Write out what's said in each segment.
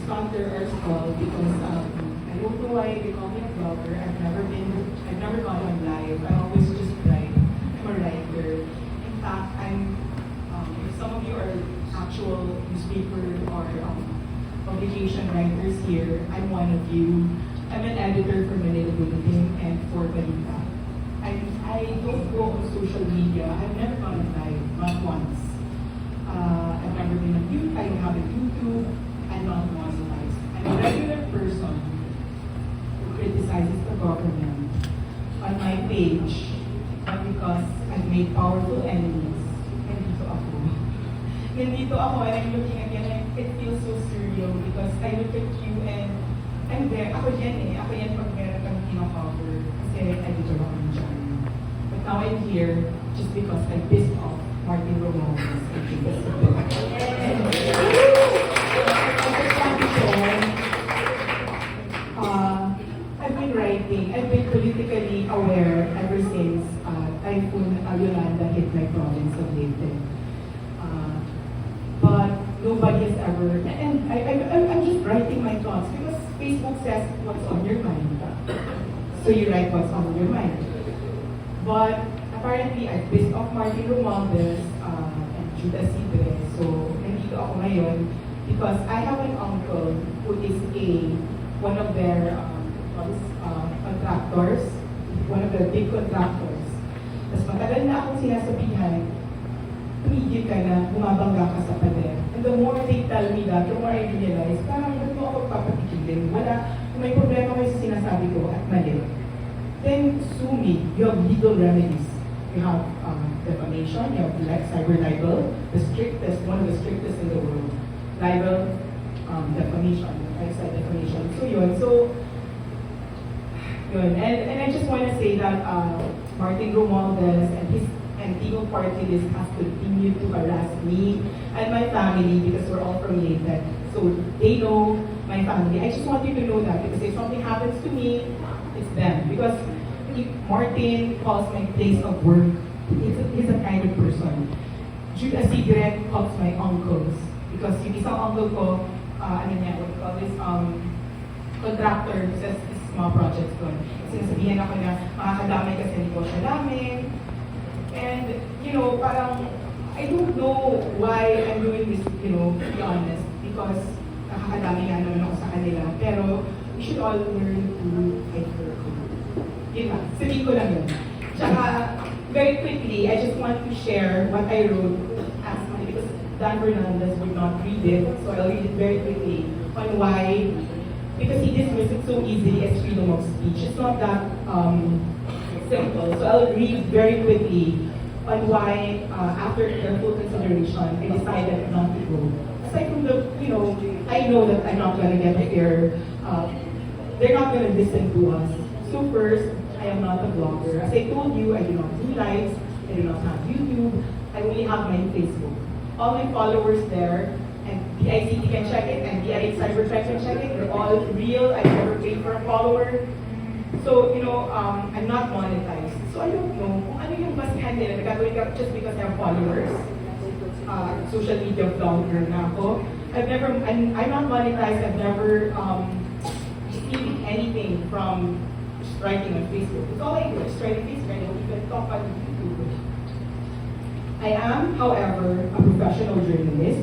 sponsor our stall because I don't know why they call me a blogger. I've never gone on live. I always just write. I'm a writer. In fact, if some of you are actual newspaper or publication writers here, I'm one of you. I'm an editor for Manila Bulletin and for Balita. I don't go on social media. I've never gone on live, not once. I've never been on YouTube. I don't have a YouTube. I'm not monetized. I'm a regular person who criticizes the government on my page, not because I've made powerful enemies. Nandito ako and I'm looking again and it feels so surreal because I look at you and I'm there. Ako yan eh. Ako yan pag meron kang kino-cover kasi editor ako ng dyan. But now I'm here just because I pissed off Martin Romualdez and Judah Sibre. And I just want to share, I've been writing, I've been politically aware ever since Typhoon Yolanda hit my province of Leyte. But nobody has ever, and I'm just writing my thoughts because Facebook says what's on your mind. So you write what's on your mind. But apparently, I pissed off Martin Romualdez and Judah Sibre. So nandito ako ngayon because I have an uncle who is one of their contractors, one of the big contractors. Tapos matagal na akong sinasabihan, tumigil ka na, bumabangga ka sa pader. And the more they tell me that, the more I realize, parang ba't mo ako papatigilin? Wala, kung may problema kayo sa sinasabi ko at mali, then sue me. You have legal remedies. You have defamation, you have cyber libel, one of the strictest in the world. Libel, defamation, I said defamation. So yun, and I just want to say that Martin Romualdez and his Antigo Party List has continued to harass me and my family because we're all from Leyte. So they know my family. I just want you to know that because if something happens to me, it's them. Because if Martin calls my place of work, he's a kind of person. Judah Sibre calls my uncles because yung isang uncle ko, what do you call this, contractor who says this small projects ko. Sinasabihan ako na makakadamay kasi negosyo namin. And, parang, I don't know why I'm doing this, to be honest, because nakakadami nga naman ako sa kanila. Pero, we should all learn to fight for our food. Yun lang, sabihin ko lang yun. Tsaka, very quickly, I just want to share what I wrote as because Dan Fernandez would not read it, so I'll read it very quickly on why, because he dismissed it so easily as freedom of speech. It's not that simple. So I'll read very quickly on why, after careful consideration, I decided not to go. Aside from I know that I'm not going to get a fair, they're not going to listen to us. So first, I am not a blogger. As I told you, I do not do lives, I do not have YouTube, I only have my Facebook. All my followers there, and DICT can check it, and DIH Cybertrack can check it, they're all real, I never paid for a follower. So, I'm not monetized. So, I don't know kung ano yung basihan nila. Nagagawin ka just because I have followers. Social media blogger na ako. I'm not monetized. I've never received anything from just writing on Facebook. It's all I do. Just write on Facebook. I don't even talk on YouTube. I am, however, a professional journalist.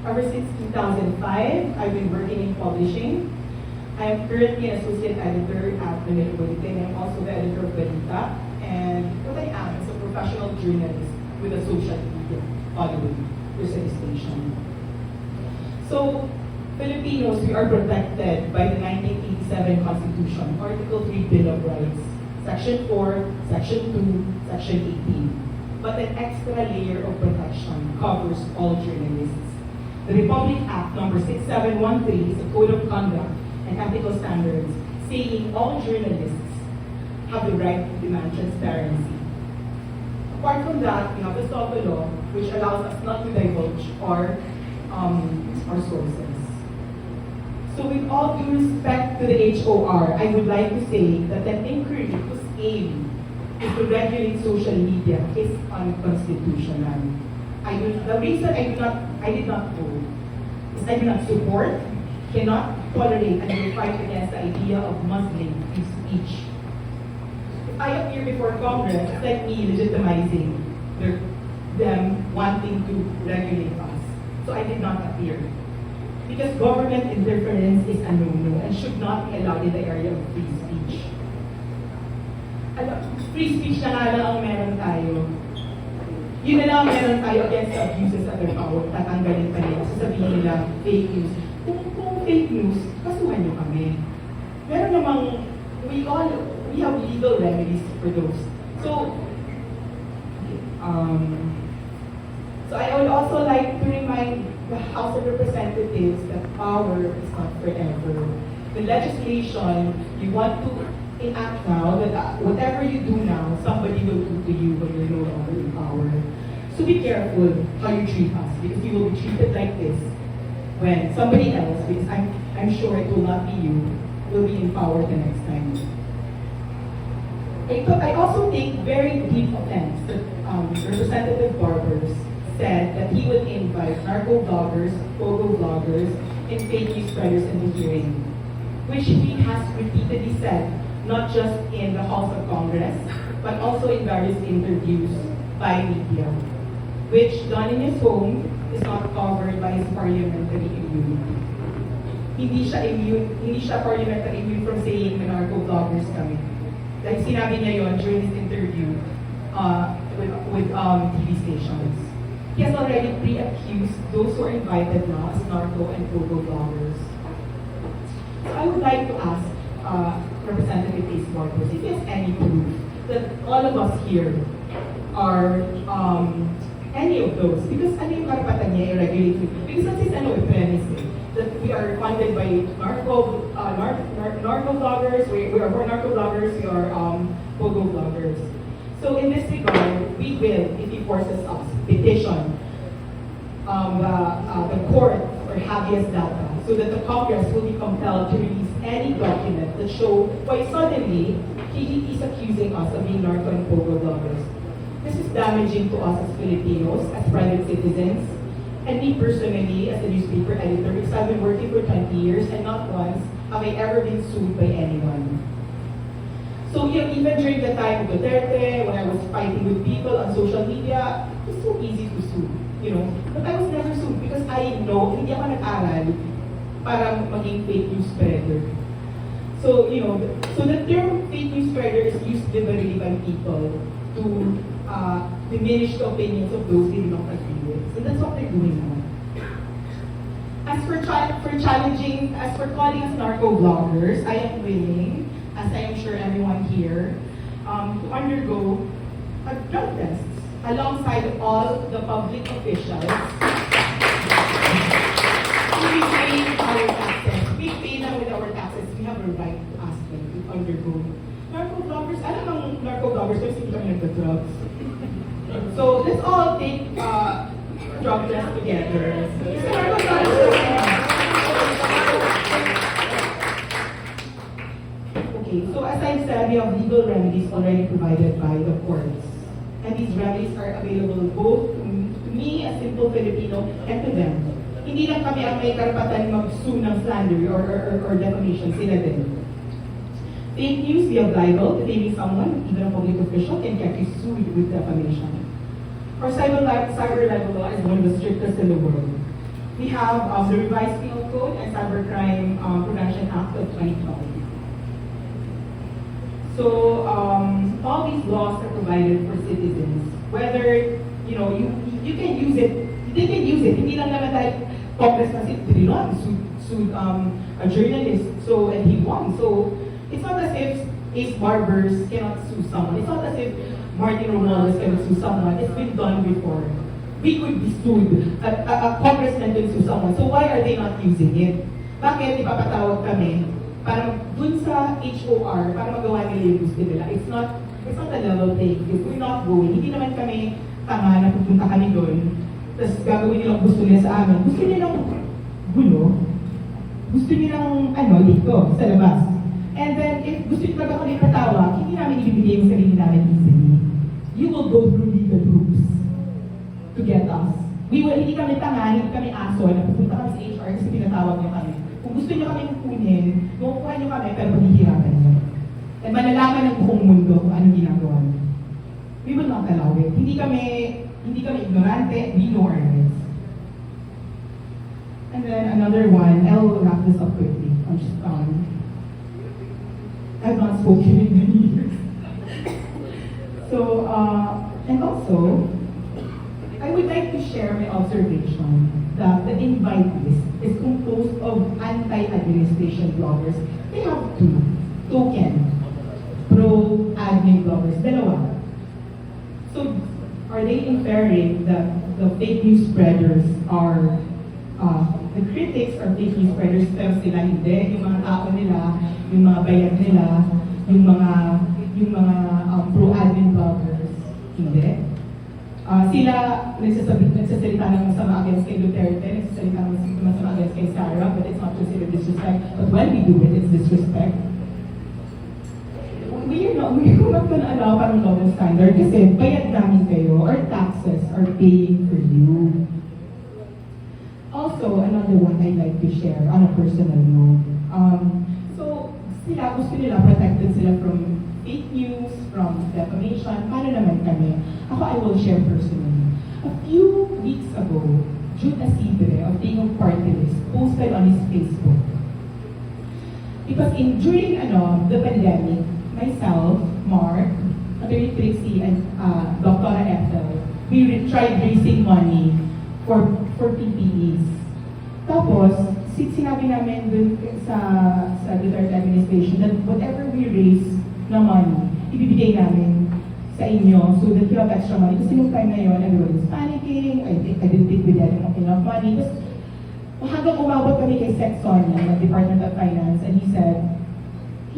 Ever since 2005, I've been working in publishing. I am currently an associate editor at Manila Bulletin. I'm also the editor of Balita. And what I am is a professional journalist with a social media following station. So, Filipinos, we are protected by the 1987 Constitution, Article 3 Bill of Rights, Section 4, Section 2, Section 18. But an extra layer of protection covers all journalists. The Republic Act number 6713 is a code of conduct and ethical standards saying all journalists have the right to demand transparency. Apart from that, we have the SOTO law, which allows us not to divulge our sources. So with all due respect to the HOR, I would like to say that an inquiry whose aim is to regulate social media is unconstitutional. The reason I did not vote is I do not support cannot tolerate and will fight against the idea of Muslim free speech. If I appear before Congress, it's like me legitimizing them wanting to regulate us. So I did not appear. Because government interference is a no-no and should not be allowed in the area of free speech. Free speech na nga lang ang meron tayo. Yun na lang ang meron tayo against the abuses of their power. Tatanggalin pa nila. Sasabihin nila, fake news. Kung fake news, kasuhan nyo kami. Meron namang, we have legal remedies for those. So I would also like to remind the House of Representatives that power is not forever. The legislation you want to enact now, that whatever you do now, somebody will do to you when you're no longer in power. So be careful how you treat us, because you will be treated like this when somebody else, because I'm sure it will not be you, will be in power the next time. I also take very deep offense that Representative Barbers said that he would invite narco-bloggers, pogo-bloggers, and fake news spreaders in the hearing, which he has repeatedly said, not just in the Halls of Congress, but also in various interviews by media, which done in his home is not covered by his parliamentary immunity. Hindi siya parliamentary immune from saying na narco-bloggers kami. Like sinabi niya yon during his interview with TV stations. He has already pre-accused those who are invited now as narco and pogo bloggers. So I would like to ask Representative Ace Barbers if he has any proof that all of us here are any of those. Because ano yung karapatan niya i-regulate? Because that's his premise that we are funded by narco bloggers, we are more narco bloggers, we are pogo bloggers. So in this regard, we will, if he forces us, petition the court for habeas data so that the Congress will be compelled to release any document that show why suddenly he is accusing us of being narco and pogo bloggers. This is damaging to us as Filipinos, as private citizens, and me personally as a newspaper editor, because I've been working for 20 years and not once have I ever been sued by anyone. So even during the time of Duterte, when I was fighting with people on social media, it's so easy to sue, But I was never sued because I know, hindi ako nag-aral para maging fake news spreader. So, so the term fake news spreader is used liberally by people to diminish the opinions of those they do not agree with. So that's what they're doing now. As for calling us narco-bloggers, I am willing, as I am sure everyone here, to undergo a drug test alongside all the public officials. We pay our taxes. We pay them with our taxes. We have a right to ask them to undergo narco-bloggers. Alam ng narco-bloggers kasi hindi kami nagpa-drugs. So let's all take drug test together. Okay, so as I said, we have legal remedies already provided by the courts. And these remedies are available both to me, a simple Filipino, and to them. Hindi lang kami ang may karapatan mag-sue ng slander or defamation, sila din. Fake news, we have libel, defaming someone, even a public official, can get you sued with defamation. Our cyber libel law is one of the strictest in the world. We have the Revised Penal Code and Cybercrime Prevention Act of 2012. So all these laws are provided for citizens. Whether you can use it, they can use it. Hindi lang naman dahil Congress kasi sued a journalist, so and he won. So it's not as if Ace Barbers cannot sue someone. It's not as if Martin Romualdez cannot sue someone. It's been done before. We could be sued. A congressman can sue someone. So why are they not using it? Bakit ipapatawag kami para dun sa HOR, para magawa nila yung gusto nila? It's not a level playing field. We're not going. Hindi naman kami tanga na pupunta kami doon. Tapos gagawin nilang gusto nila sa amin. Gusto nilang gulo. Gusto nilang dito, sa labas. And then, if gusto nyo talaga kami patawag, hindi namin ibibigay yung sarili namin easily. You will go through legal groups to get us. Hindi kami tanga, hindi kami aso, na pupunta kami sa HR kasi pinatawag niya kami. Kung gusto niyo kaming kunin, makukuha niyo kami, pero paghihirapan niyo. At malalaman ng buong mundo kung anong ginagawa niyo. We will not allow it. Hindi kami ignorante, we know our rights. And then another one, I'll wrap this up quickly. I've not spoken in many years. So, and also, I would like to share my observation that the invite list is composed of anti-administration bloggers. They have two token pro-admin bloggers, dalawa. So, are they inferring that the fake news spreaders are, the critics are fake news spreaders, pero sila hindi, yung mga tao nila, yung mga bayad nila, yung mga pro-admin bloggers, hindi. Sila nagsasalita ng masama against kay Duterte, nagsasalita ng masama against kay Sarah, but it's not considered disrespect. But when we do it, it's disrespect. We're not gonna allow parang double standard kasi bayad namin kayo, our taxes are paying for you. Also, another one I'd like to share on a personal note. So, sila, gusto nila, protected sila from fake news, from defamation. Paano naman kami? Ako, I will share personally. A few weeks ago, Jude Asidre of Tingog Party List posted on his Facebook. Because during the pandemic, myself, Mark, Attorney Trixie, and Dr. Ethel, we tried raising money for PPEs. Tapos, sinabi namin dun sa Duterte administration that whatever we raise na money, ibibigay namin sa inyo so that you have extra money. Kasi nung time na yun, everyone was panicking, I didn't think we had enough money. Tapos, hanggang umabot kami kay Sec Sonia, ng Department of Finance, and he said,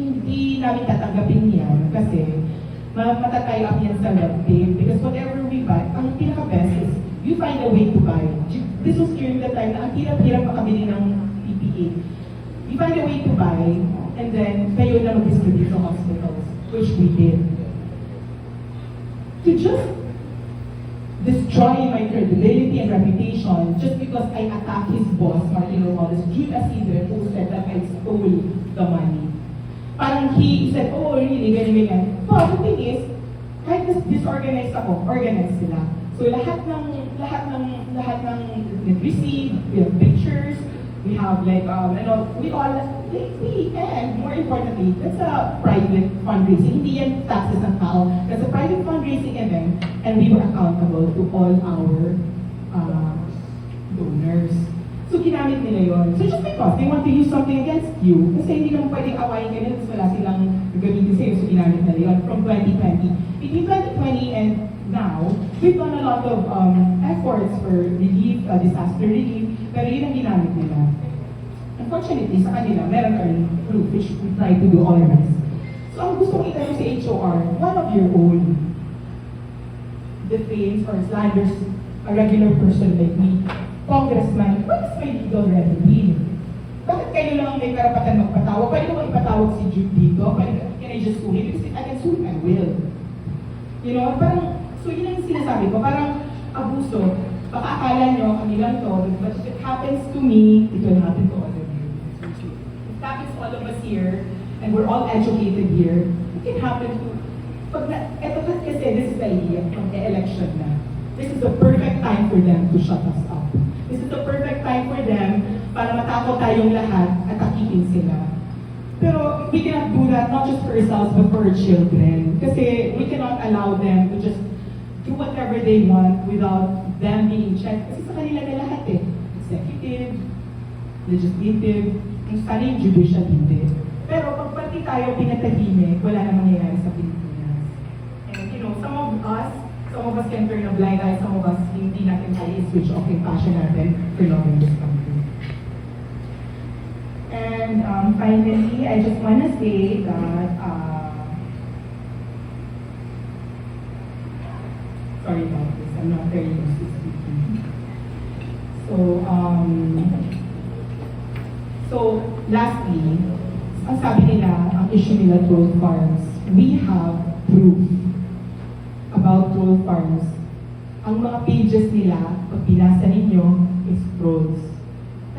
hindi namin tatanggapin yan kasi matatay up yan sa web tape because whatever we buy, ang pinaka-best is you find a way to buy. This was during the time na ang hirap-hirap makabili ng PPE. You find a way to buy and then kayo na mag-distribute sa hospitals, which we did. To just destroy my credibility and reputation just because I attacked his boss, Martin Romualdez, Jude Asidre posted that I stole the money. Parang he said, oh really, ganyan. But the thing is, kahit disorganized ako, organized sila. So lahat ng receive, we have pictures, we have like, and more importantly, that's a private fundraising. Hindi yan taxes ng tao. That's a private fundraising event, and we were accountable to all our donors. So ginamit nila yun. So just because they want to use something against you, kasi hindi naman pwedeng awayin ka nila, wala silang gagamitin sa'yo, so ginamit nila yun from 2020. Between 2020 and now, we've done a lot of efforts for relief, disaster relief, pero yun ang ginamit nila. Unfortunately, sa kanila, meron ka rin proof, which we try to do always. So ang gusto kong itanong si HOR, one of your own defames or slanders a regular person like me, Congressman, what is my legal remedy? Bakit kayo lang may karapatan magpatawag? Pwede ko ipatawag si Jude dito? Can I just sue him? Because I can sue him, I will. You know, parang, so yun ang sinasabi ko, parang abuso. Baka akala nyo, kami lang to, but if it happens to me, it will happen to all of you. If it happens to all of us here, and we're all educated here, it can happen to, eto kasi this is the idea from the election na. This is the perfect time for them to shut us up. This is the perfect time for them para matakot tayong lahat at takitin sila. Pero we cannot do that not just for ourselves but for our children. Kasi we cannot allow them to just do whatever they want without them being checked. Kasi sa kanila na lahat eh. Executive, legislative, kung sana yung judicial hindi. Pero pag pati tayo pinatahimik, wala namang nangyayari sa Pilipinas. And you know, some of us can turn a blind eye, some of us hindi natin kaya switch off yung passion natin for loving this country. And finally, I just want to say that, sorry about this, I'm not very used to speaking. So lastly, ang sabi nila, ang issue nila troll farms, we have proof about troll farms. Ang mga pages nila, pag binasa ninyo, is trolls.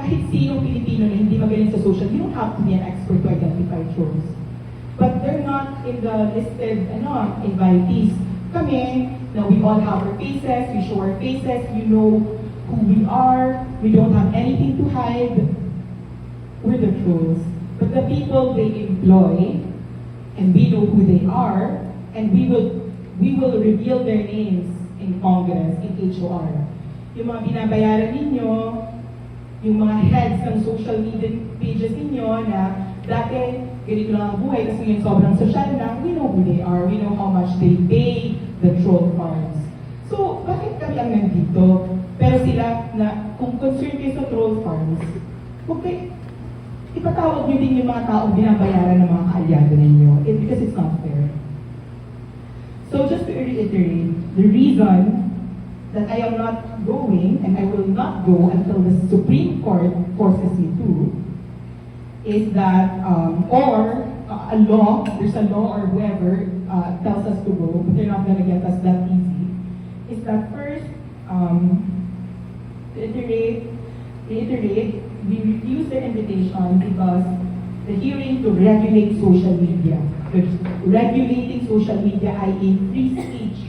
kahit sinong Pilipino na hindi magaling sa social, you don't have to be an expert to identify trolls. But they're not in the listed invitees. Kami, now we all have our faces, we show our faces, you know who we are, we don't have anything to hide. We're the trolls. But the people they employ, and we know who they are, and we will reveal their names in Congress, in HOR. Yung mga binabayaran ninyo, yung mga heads ng social media pages ninyo na dati ganito lang ang buhay, kasi ngayon sobrang social na, we know who they are, we know how much they pay the troll farms. So, bakit kami ang nandito? Pero sila na, kung concerned kayo sa troll farms, okay, ipatawag nyo din yung mga taong binabayaran ng mga kaalyado ninyo, because it's not fair. So just to reiterate, the reason that I am not going, and I will not go until the Supreme Court forces me to, is that, a law, there's a law or whoever tells us to go, but they're not gonna get us that easy, is that first, to reiterate, we refuse their invitation because the hearing to regulate social media, regulating social media, i.e. free speech,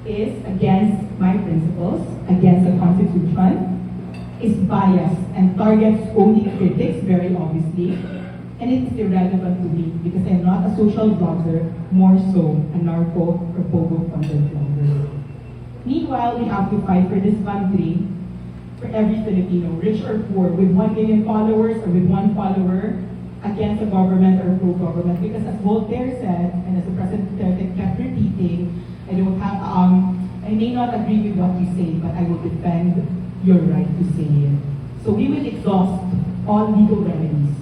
is against my principles, against the Constitution, is biased and targets only critics, very obviously, and it is irrelevant to me because I'm not a social blogger, more so a narco or pogo content blogger. Meanwhile, we have to fight for this country, for every Filipino, rich or poor, with 1 million followers or with 1 follower, against the government or pro-government. Because as Voltaire said, and as the President Duterte kept repeating, I may not agree with what you say, but I will defend your right to say it. So we will exhaust all legal remedies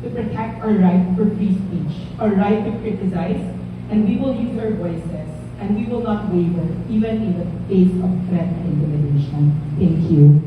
to protect our right for free speech, our right to criticize, and we will use our voices, and we will not waver, even in the face of threat and intimidation. Thank you.